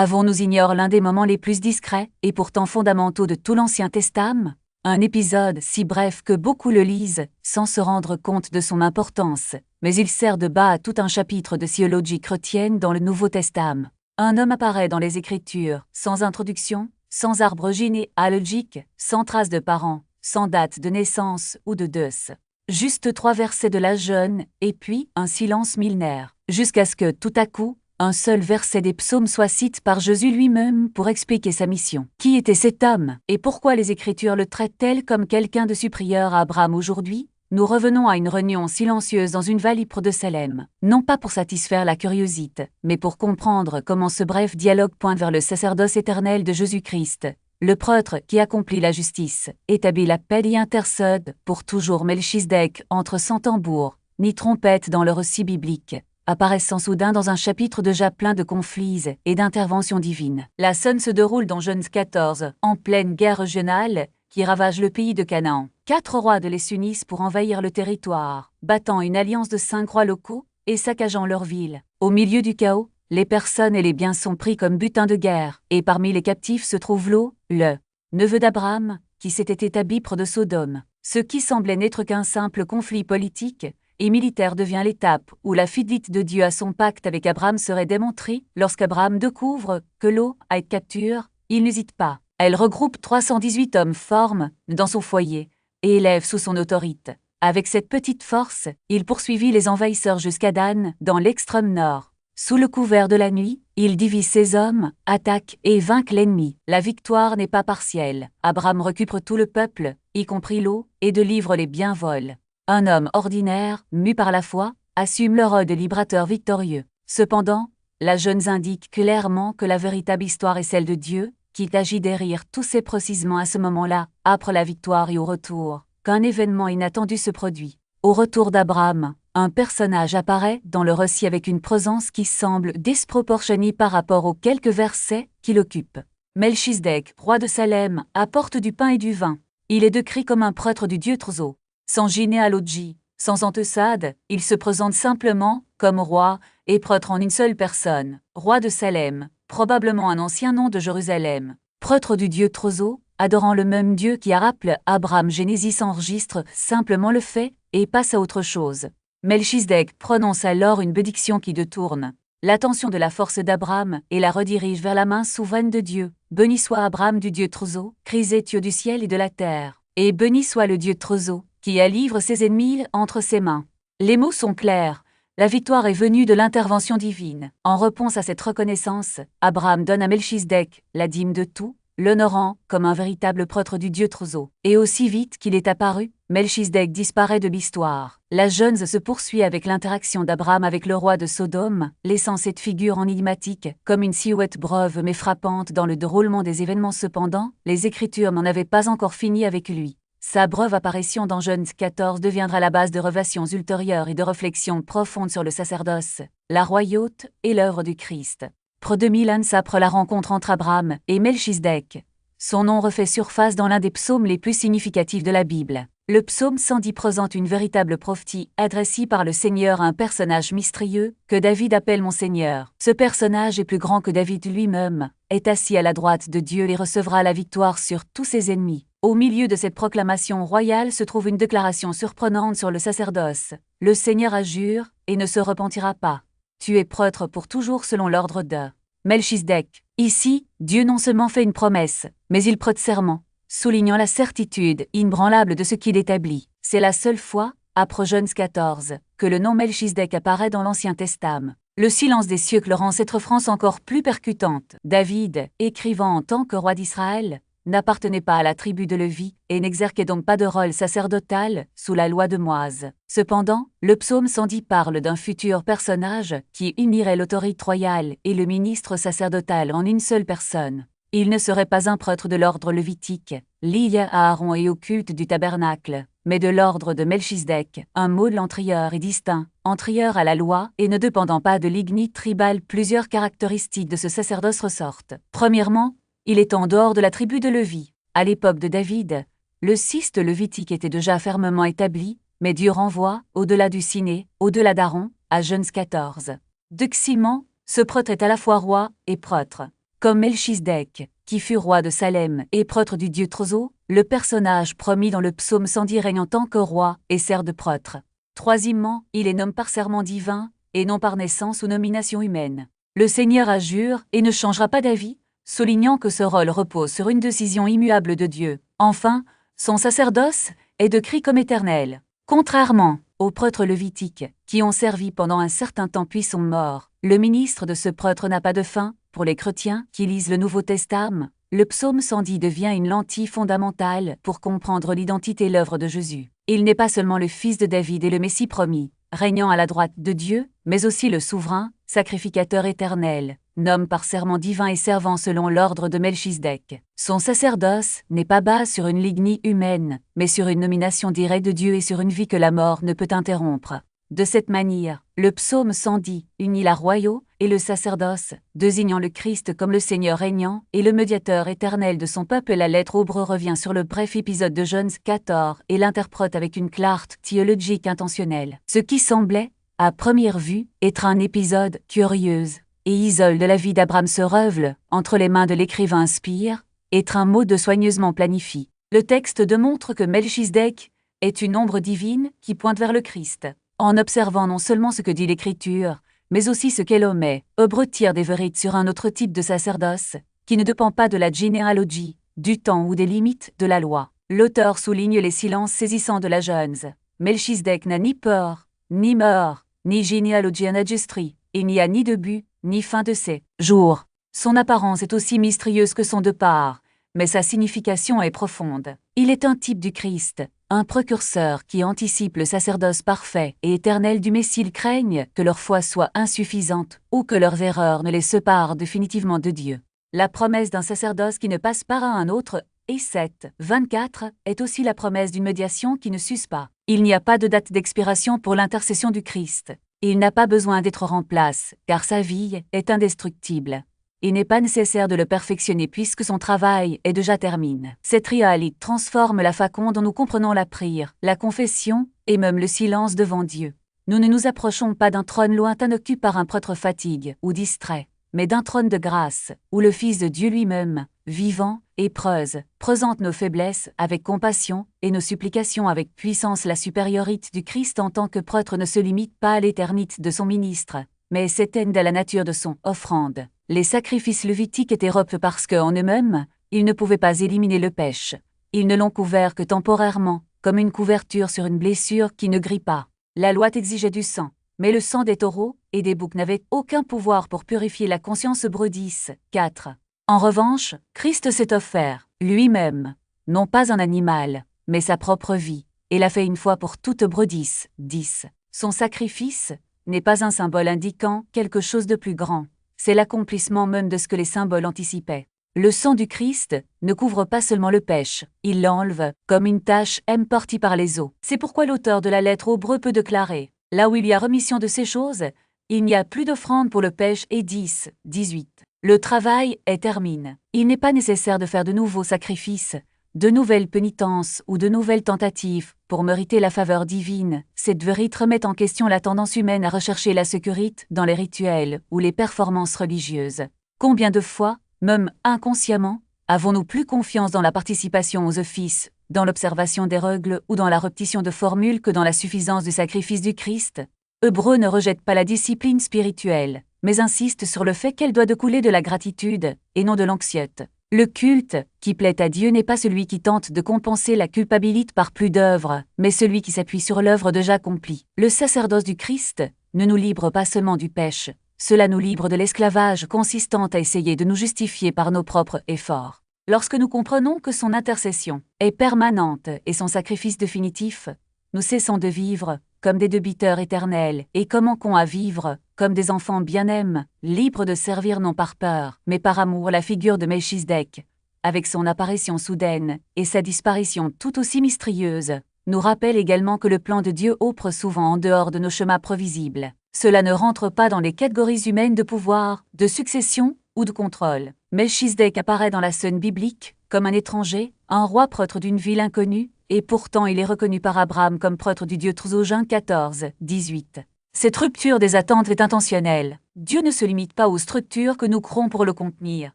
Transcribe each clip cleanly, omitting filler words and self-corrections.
Avons-nous ignore l'un des moments les plus discrets et pourtant fondamentaux de tout l'Ancien Testament? Un épisode si bref que beaucoup le lisent, sans se rendre compte de son importance, mais il sert de bas à tout un chapitre de théologie chrétienne dans le Nouveau Testament. Un homme apparaît dans les Écritures, sans introduction, sans arbre généalogique, sans trace de parents, sans date de naissance ou de deuce. Juste 3 versets de la Jeune, et puis un silence millénaire, jusqu'à ce que, tout à coup, un seul verset des psaumes soit cité par Jésus lui-même pour expliquer sa mission. Qui était cet homme, et pourquoi les Écritures le traitent-elles comme quelqu'un de supérieur à Abraham aujourd'hui? Nous revenons à une réunion silencieuse dans une vallée près de Salem, non pas pour satisfaire la curiosité, mais pour comprendre comment ce bref dialogue pointe vers le sacerdoce éternel de Jésus-Christ, le prêtre qui accomplit la justice, établit la paix et intercède pour toujours. Melchisedec entre sans tambour, ni trompette dans le récit biblique, apparaissant soudain dans un chapitre déjà plein de conflits et d'interventions divines. La scène se déroule dans Genèse 14, en pleine guerre régionale, qui ravage le pays de Canaan. 4 rois de les s'unissent pour envahir le territoire, battant une alliance de 5 rois locaux et saccageant leur ville. Au milieu du chaos, les personnes et les biens sont pris comme butin de guerre, et parmi les captifs se trouve Lot, le neveu d'Abraham, qui s'était établi près de Sodome. Ce qui semblait n'être qu'un simple conflit politique et militaire devient l'étape où la fidélité de Dieu à son pacte avec Abraham serait démontrée. Lorsqu'Abraham découvre que Lot a été capturé, il n'hésite pas. Elle regroupe 318 hommes forts dans son foyer et élève sous son autorité. Avec cette petite force, il poursuivit les envahisseurs jusqu'à Dan, dans l'extrême nord. Sous le couvert de la nuit, il divise ses hommes, attaque et vainc l'ennemi. La victoire n'est pas partielle. Abraham récupère tout le peuple, y compris Lot, et délivre les biens vols. Un homme ordinaire, mu par la foi, assume le rôle de libérateur victorieux. Cependant, la Jeune indique clairement que la véritable histoire est celle de Dieu, qui agit derrière tout c'est précisément à ce moment-là, après la victoire et au retour, qu'un événement inattendu se produit. Au retour d'Abraham, un personnage apparaît dans le récit avec une présence qui semble disproportionnée par rapport aux quelques versets qu'il occupe. Melchisedec, roi de Salem, apporte du pain et du vin. Il est décrit comme un prêtre du dieu Trozo. Sans généalogie, sans antécédents, il se présente simplement comme roi et prêtre en une seule personne. Roi de Salem, probablement un ancien nom de Jérusalem. Prêtre du dieu Trozo, adorant le même Dieu qui a rappelé Abraham. Genesis enregistre simplement le fait et passe à autre chose. Melchisedec prononce alors une bénédiction qui détourne l'attention de la force d'Abraham et la redirige vers la main souveraine de Dieu. Béni soit Abraham du Dieu Trozo, Dieu du ciel et de la terre, et béni soit le Dieu Trozo, qui a livré ses ennemis entre ses mains. Les mots sont clairs. La victoire est venue de l'intervention divine. En réponse à cette reconnaissance, Abraham donne à Melchisedec la dîme de tout, l'honorant comme un véritable prêtre du dieu Trozo. Et aussi vite qu'il est apparu, Melchisedec disparaît de l'histoire. La Jeune se poursuit avec l'interaction d'Abraham avec le roi de Sodome, laissant cette figure enigmatique comme une silhouette brève mais frappante dans le déroulement des événements. Cependant, les Écritures n'en avaient pas encore fini avec lui. Sa brève apparition dans Genèse 14 deviendra la base de révélations ultérieures et de réflexions profondes sur le sacerdoce, la royauté et l'œuvre du Christ. Près de 1000 ans après la rencontre entre Abraham et Melchisedec, son nom refait surface dans l'un des psaumes les plus significatifs de la Bible. Le psaume 110 présente une véritable prophétie adressée par le Seigneur à un personnage mystérieux que David appelle mon Seigneur. Ce personnage est plus grand que David lui-même, est assis à la droite de Dieu et recevra la victoire sur tous ses ennemis. Au milieu de cette proclamation royale se trouve une déclaration surprenante sur le sacerdoce. Le Seigneur adjure et ne se repentira pas. Tu es prêtre pour toujours selon l'ordre de Melchisedec. Ici, Dieu non seulement fait une promesse, mais il prête serment, soulignant la certitude inébranlable de ce qu'il établit. C'est la seule fois, après Genèse 14, que le nom Melchisedec apparaît dans l'Ancien Testament. Le silence des siècles rend cette référence encore plus percutante. David, écrivant en tant que roi d'Israël, n'appartenait pas à la tribu de Lévi et n'exerçait donc pas de rôle sacerdotal sous la loi de Moïse. Cependant, le psaume 110 parle d'un futur personnage qui unirait l'autorité royale et le ministre sacerdotal en une seule personne. Il ne serait pas un prêtre de l'ordre lévitique, lié à Aaron et au culte du tabernacle, mais de l'ordre de Melchisedec, un mot de l'entrieur est distinct, entrieur à la loi et ne dépendant pas de l'ignite tribale. Plusieurs caractéristiques de ce sacerdoce ressortent. Premièrement, il est en dehors de la tribu de Lévi. À l'époque de David, le système lévitique était déjà fermement établi, mais Dieu renvoie, au-delà du ciné, au-delà d'Aaron, à Genèse 14. Deuxièmement, ce prêtre est à la fois roi et prêtre. Comme Melchisedec, qui fut roi de Salem et prêtre du dieu Trozo, le personnage promis dans le psaume 110 règne en tant que roi et sert de prêtre. Troisièmement, il est nommé par serment divin, et non par naissance ou nomination humaine. Le Seigneur adjure et ne changera pas d'avis, soulignant que ce rôle repose sur une décision immuable de Dieu. Enfin, son sacerdoce est de cri comme éternel. Contrairement aux prêtres lévitiques, qui ont servi pendant un certain temps puis sont morts, le ministre de ce prêtre n'a pas de fin. Pour les chrétiens qui lisent le Nouveau Testament, le psaume 110 devient une lentille fondamentale pour comprendre l'identité et l'œuvre de Jésus. Il n'est pas seulement le fils de David et le Messie promis, régnant à la droite de Dieu, mais aussi le souverain, sacrificateur éternel, nomme par serment divin et servant selon l'ordre de Melchisedec. Son sacerdoce n'est pas basé sur une lignée humaine, mais sur une nomination directe de Dieu et sur une vie que la mort ne peut interrompre. De cette manière, le psaume 110 unit la royauté et le sacerdoce, désignant le Christ comme le Seigneur régnant et le médiateur éternel de son peuple. La lettre aux Hébreux revient sur le bref épisode de Genèse 14 et l'interprète avec une clarté théologique intentionnelle. Ce qui semblait, à première vue, être un épisode curieux et isole de la vie d'Abraham se révèle, entre les mains de l'écrivain inspire, être un mot de soigneusement planifié. Le texte démontre que Melchisedec est une ombre divine qui pointe vers le Christ. En observant non seulement ce que dit l'Écriture, mais aussi ce qu'elle omet, Hébreux tire des vérités sur un autre type de sacerdoce, qui ne dépend pas de la généalogie, du temps ou des limites de la loi. L'auteur souligne les silences saisissants de la Genèse. Melchisedec n'a ni peur, ni mort, ni généalogie en industrie. Il n'y a ni début, ni fin de ses jours. Son apparence est aussi mystérieuse que son départ, mais sa signification est profonde. Il est un type du Christ, un précurseur qui anticipe le sacerdoce parfait et éternel du Messie. Ils craignent que leur foi soit insuffisante ou que leurs erreurs ne les séparent définitivement de Dieu. La promesse d'un sacerdoce qui ne passe pas à un autre, et 7, 24, est aussi la promesse d'une médiation qui ne s'use pas. Il n'y a pas de date d'expiration pour l'intercession du Christ. Il n'a pas besoin d'être remplacé, car sa vie est indestructible. Il n'est pas nécessaire de le perfectionner puisque son travail est déjà terminé. Cette réalité transforme la façon dont nous comprenons la prière, la confession et même le silence devant Dieu. Nous ne nous approchons pas d'un trône lointain occupé par un prêtre fatigue ou distrait, mais d'un trône de grâce, où le Fils de Dieu lui-même, vivant et présente nos faiblesses avec compassion et nos supplications avec puissance. La supériorité du Christ en tant que prêtre ne se limite pas à l'éternité de son ministre, mais s'étend à la nature de son offrande. Les sacrifices lévitiques étaient robes parce qu'en eux-mêmes, ils ne pouvaient pas éliminer le péché. Ils ne l'ont couvert que temporairement, comme une couverture sur une blessure qui ne grille pas. La loi exigeait du sang, mais le sang des taureaux et des boucs n'avait aucun pouvoir pour purifier la conscience. Hébreux 10, 4. En revanche, Christ s'est offert, lui-même, non pas un animal, mais sa propre vie, et l'a fait une fois pour toutes. Hébreux 10, 10. Son sacrifice n'est pas un symbole indiquant quelque chose de plus grand. C'est l'accomplissement même de ce que les symboles anticipaient. Le sang du Christ ne couvre pas seulement le péché, il l'enlève, comme une tache portée par les eaux. C'est pourquoi l'auteur de la lettre aux Hébreux peut déclarer « Là où il y a remission de ces choses, il n'y a plus d'offrande pour le péché » et 10, 18. Le travail est terminé. Il n'est pas nécessaire de faire de nouveaux sacrifices, de nouvelles pénitences ou de nouvelles tentatives pour mériter la faveur divine. Cette vérité remet en question la tendance humaine à rechercher la sécurité dans les rituels ou les performances religieuses. Combien de fois, même inconsciemment, avons-nous plus confiance dans la participation aux offices, dans l'observation des règles ou dans la répétition de formules que dans la suffisance du sacrifice du Christ? Hébreux ne rejette pas la discipline spirituelle, mais insiste sur le fait qu'elle doit découler de la gratitude et non de l'anxiété. Le culte qui plaît à Dieu n'est pas celui qui tente de compenser la culpabilité par plus d'œuvres, mais celui qui s'appuie sur l'œuvre déjà accomplie. Le sacerdoce du Christ ne nous livre pas seulement du péché, cela nous livre de l'esclavage consistant à essayer de nous justifier par nos propres efforts. Lorsque nous comprenons que son intercession est permanente et son sacrifice définitif, nous cessons de vivre comme des débiteurs éternels et commençons à vivre comme des enfants bien-aimés, libres de servir non par peur, mais par amour. La figure de Melchisedec, avec son apparition soudaine et sa disparition tout aussi mystérieuse, nous rappelle également que le plan de Dieu opère souvent en dehors de nos chemins prévisibles. Cela ne rentre pas dans les catégories humaines de pouvoir, de succession ou de contrôle. Melchisedec apparaît dans la scène biblique comme un étranger, un roi prêtre d'une ville inconnue, et pourtant il est reconnu par Abraham comme prêtre du dieu Trozo. Genèse 14, 18. Cette rupture des attentes est intentionnelle. Dieu ne se limite pas aux structures que nous créons pour le contenir.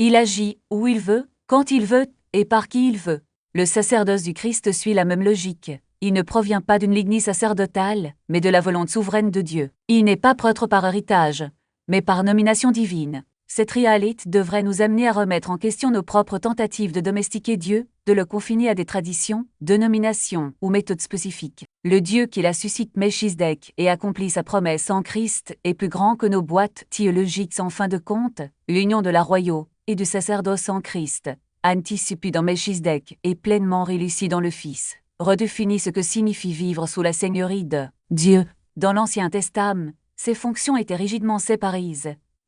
Il agit où il veut, quand il veut, et par qui il veut. Le sacerdoce du Christ suit la même logique. Il ne provient pas d'une lignée sacerdotale, mais de la volonté souveraine de Dieu. Il n'est pas prêtre par héritage, mais par nomination divine. Cette réalité devrait nous amener à remettre en question nos propres tentatives de domestiquer Dieu, de le confiner à des traditions, dénominations ou méthodes spécifiques. Le Dieu qui la suscite Melchizedek et accomplit sa promesse en Christ est plus grand que nos boîtes théologiques en fin de compte. L'union de la royauté et du sacerdoce en Christ, anticipée dans Melchizedek et pleinement réussie dans le Fils, redéfinit ce que signifie vivre sous la seigneurie de Dieu. Dans l'Ancien Testament, ses fonctions étaient rigidement séparées.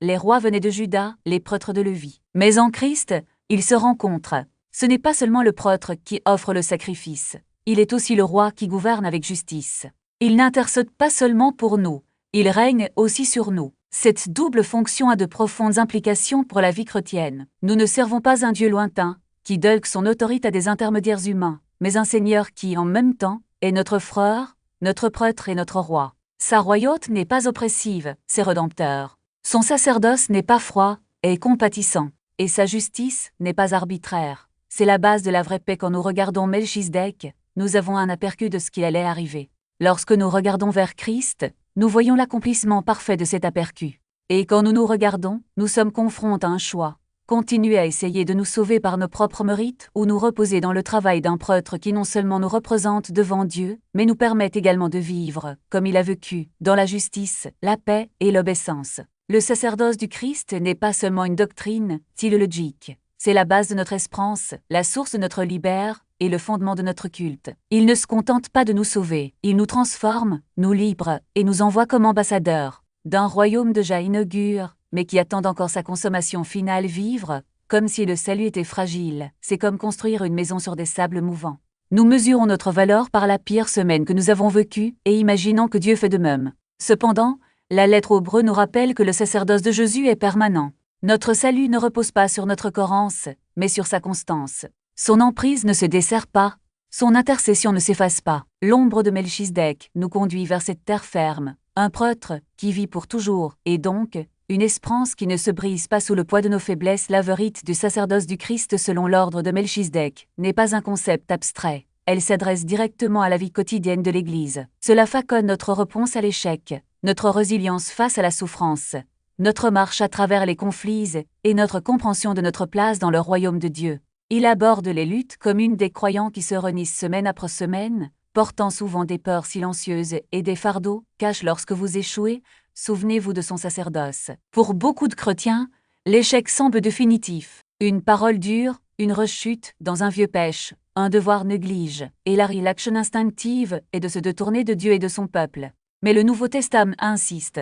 Les rois venaient de Juda, les prêtres de Lévi. Mais en Christ, ils se rencontrent. Ce n'est pas seulement le prêtre qui offre le sacrifice, il est aussi le roi qui gouverne avec justice. Il n'intercède pas seulement pour nous, il règne aussi sur nous. Cette double fonction a de profondes implications pour la vie chrétienne. Nous ne servons pas un Dieu lointain, qui délègue son autorité à des intermédiaires humains, mais un Seigneur qui, en même temps, est notre frère, notre prêtre et notre roi. Sa royauté n'est pas oppressive, c'est rédempteur. Son sacerdoce n'est pas froid et compatissant, et sa justice n'est pas arbitraire. C'est la base de la vraie paix. Quand nous regardons Melchizedek, nous avons un aperçu de ce qui allait arriver. Lorsque nous regardons vers Christ, nous voyons l'accomplissement parfait de cet aperçu. Et quand nous nous regardons, nous sommes confrontés à un choix. Continuer à essayer de nous sauver par nos propres mérites ou nous reposer dans le travail d'un prêtre qui non seulement nous représente devant Dieu, mais nous permet également de vivre, comme il a vécu, dans la justice, la paix et l'obéissance. Le sacerdoce du Christ n'est pas seulement une doctrine théologique, c'est la base de notre espérance, la source de notre libère et le fondement de notre culte. Il ne se contente pas de nous sauver, il nous transforme, nous libre et nous envoie comme ambassadeurs d'un royaume déjà inauguré, mais qui attend encore sa consommation finale. Vivre, comme si le salut était fragile, c'est comme construire une maison sur des sables mouvants. Nous mesurons notre valeur par la pire semaine que nous avons vécue et imaginons que Dieu fait de même. Cependant, la lettre aux Hébreux nous rappelle que le sacerdoce de Jésus est permanent. Notre salut ne repose pas sur notre cohérence, mais sur sa constance. Son emprise ne se desserre pas, son intercession ne s'efface pas. L'ombre de Melchizedek nous conduit vers cette terre ferme, un prêtre qui vit pour toujours, et donc, une espérance qui ne se brise pas sous le poids de nos faiblesses. La vérité du sacerdoce du Christ selon l'ordre de Melchizedek n'est pas un concept abstrait. Elle s'adresse directement à la vie quotidienne de l'Église. Cela façonne notre réponse à l'échec, notre résilience face à la souffrance, notre marche à travers les conflits et notre compréhension de notre place dans le royaume de Dieu. Il aborde les luttes communes des croyants qui se renissent semaine après semaine, portant souvent des peurs silencieuses et des fardeaux cachés. Lorsque vous échouez, souvenez-vous de son sacerdoce. Pour beaucoup de chrétiens, l'échec semble définitif. Une parole dure, une rechute dans un vieux péché, un devoir néglige, et la réaction instinctive est de se détourner de Dieu et de son peuple. Mais le Nouveau Testament insiste.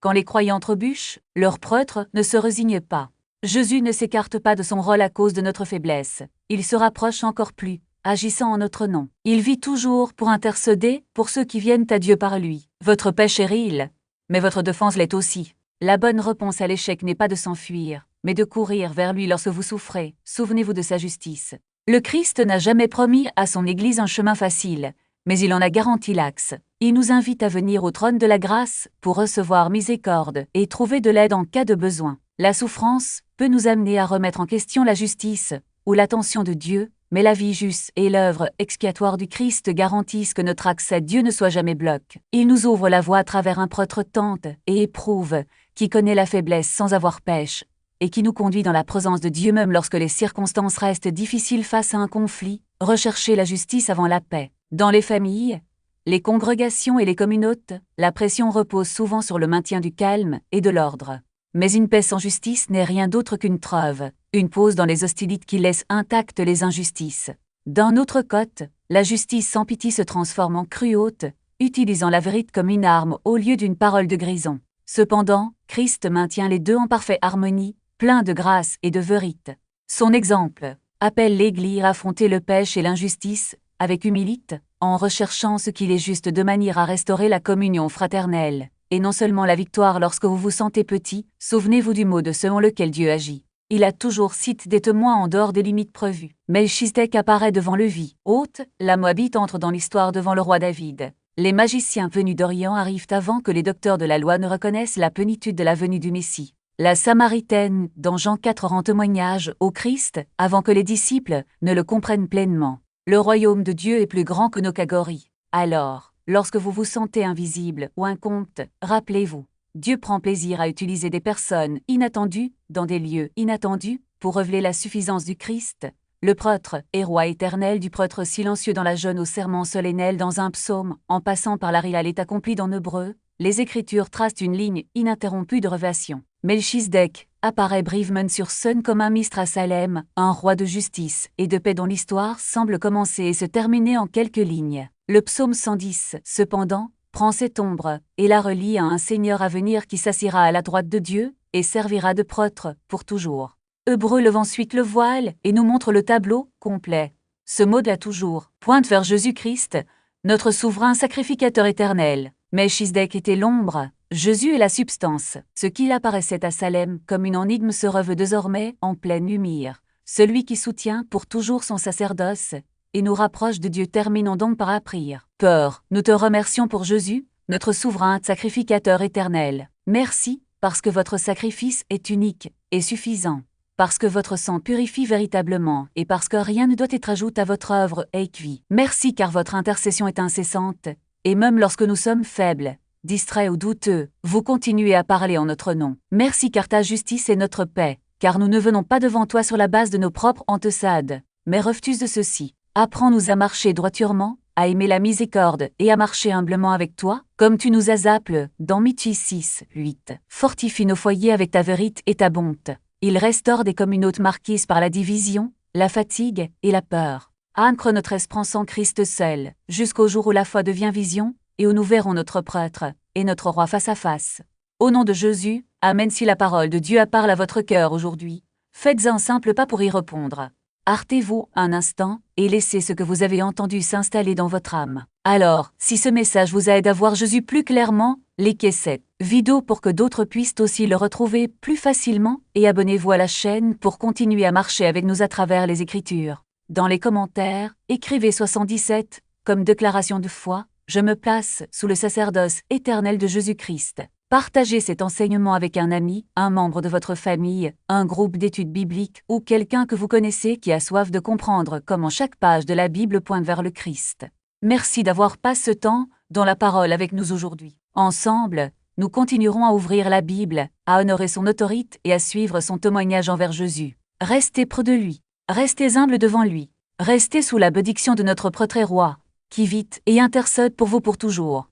Quand les croyants trébuchent, leur prêtre ne se résigne pas. Jésus ne s'écarte pas de son rôle à cause de notre faiblesse. Il se rapproche encore plus, agissant en notre nom. Il vit toujours pour intercéder pour ceux qui viennent à Dieu par lui. Votre péché est réel, mais votre défense l'est aussi. La bonne réponse à l'échec n'est pas de s'enfuir, mais de courir vers lui lorsque vous souffrez. Souvenez-vous de sa justice. Le Christ n'a jamais promis à son Église un chemin facile, mais il en a garanti l'axe. Il nous invite à venir au trône de la grâce pour recevoir miséricorde et trouver de l'aide en cas de besoin. La souffrance peut nous amener à remettre en question la justice ou l'attention de Dieu, mais la vie juste et l'œuvre expiatoire du Christ garantissent que notre accès à Dieu ne soit jamais bloqué. Il nous ouvre la voie à travers un prêtre tente et éprouve, qui connaît la faiblesse sans avoir péché, et qui nous conduit dans la présence de Dieu même lorsque les circonstances restent difficiles face à un conflit. Rechercher la justice avant la paix. Dans les familles, les congrégations et les communautés, la pression repose souvent sur le maintien du calme et de l'ordre. Mais une paix sans justice n'est rien d'autre qu'une trêve, une pause dans les hostilités qui laisse intactes les injustices. D'un autre côté, la justice sans pitié se transforme en cruauté, utilisant la vérité comme une arme au lieu d'une parole de grison. Cependant, Christ maintient les deux en parfaite harmonie, plein de grâce et de vérité. Son exemple appelle l'Église à affronter le péché et l'injustice avec humilité, en recherchant ce qu'il est juste de manière à restaurer la communion fraternelle, et non seulement la victoire lorsque vous vous sentez petit. Souvenez-vous du mot de selon lequel Dieu agit. Il a toujours cité des témoins en dehors des limites prévues. Melchizedek apparaît devant le vie. Haute, la Moabite entre dans l'histoire devant le roi David. Les magiciens venus d'Orient arrivent avant que les docteurs de la loi ne reconnaissent la plénitude de la venue du Messie. La Samaritaine, dans Jean 4, rend témoignage au Christ, avant que les disciples ne le comprennent pleinement. Le royaume de Dieu est plus grand que nos catégories. Alors, lorsque vous vous sentez invisible ou incompte, rappelez-vous, Dieu prend plaisir à utiliser des personnes inattendues, dans des lieux inattendus, pour révéler la suffisance du Christ. Le prêtre est roi éternel du prêtre silencieux dans la jeûne au serment solennel dans un psaume, en passant par la rila est accompli dans Hébreu, les Écritures tracent une ligne ininterrompue de révélation. Melchisedec apparaît brièvement sur scène comme un ministre à Salem, un roi de justice et de paix dont l'histoire semble commencer et se terminer en quelques lignes. Le psaume 110, cependant, prend cette ombre et la relie à un Seigneur à venir qui s'assiera à la droite de Dieu et servira de prêtre pour toujours. Hébreu lève ensuite le voile et nous montre le tableau complet. Ce mot de la toujours pointe vers Jésus-Christ, notre souverain sacrificateur éternel. Melchisedec était l'ombre, Jésus est la substance. Ce qui apparaissait à Salem comme une énigme se revêt désormais en pleine lumière. Celui qui soutient pour toujours son sacerdoce et nous rapproche de Dieu. Terminons donc par la prière. Père, nous te remercions pour Jésus, notre souverain sacrificateur éternel. Merci, parce que votre sacrifice est unique et suffisant. Parce que votre sang purifie véritablement, et parce que rien ne doit être ajouté à votre œuvre écuit. Merci car votre intercession est incessante, et même lorsque nous sommes faibles, distraits ou douteux, vous continuez à parler en notre nom. Merci car ta justice est notre paix, car nous ne venons pas devant toi sur la base de nos propres antecédents, mais refuse de ceci. Apprends-nous à marcher droiturement, à aimer la miséricorde et à marcher humblement avec toi, comme tu nous as appelés, dans Michée 6, 8. Fortifie nos foyers avec ta vérité et ta bonté. Il restaure des communautés marquises par la division, la fatigue et la peur. Ancre notre esprit en Christ seul, jusqu'au jour où la foi devient vision, et où nous verrons notre prêtre et notre roi face à face. Au nom de Jésus, Amen. Si la parole de Dieu parle à votre cœur aujourd'hui, faites un simple pas pour y répondre. Arrêtez-vous un instant et laissez ce que vous avez entendu s'installer dans votre âme. Alors, si ce message vous aide à voir Jésus plus clairement, likez cette vidéo pour que d'autres puissent aussi le retrouver plus facilement et abonnez-vous à la chaîne pour continuer à marcher avec nous à travers les Écritures. Dans les commentaires, écrivez 77 comme déclaration de foi, je me place sous le sacerdoce éternel de Jésus-Christ. Partagez cet enseignement avec un ami, un membre de votre famille, un groupe d'études bibliques ou quelqu'un que vous connaissez qui a soif de comprendre comment chaque page de la Bible pointe vers le Christ. Merci d'avoir passé ce temps dans la parole avec nous aujourd'hui. Ensemble, nous continuerons à ouvrir la Bible, à honorer son autorité et à suivre son témoignage envers Jésus. Restez près de lui, restez humble devant lui, restez sous la bénédiction de notre prêtre et roi, qui vit et intercède pour vous pour toujours.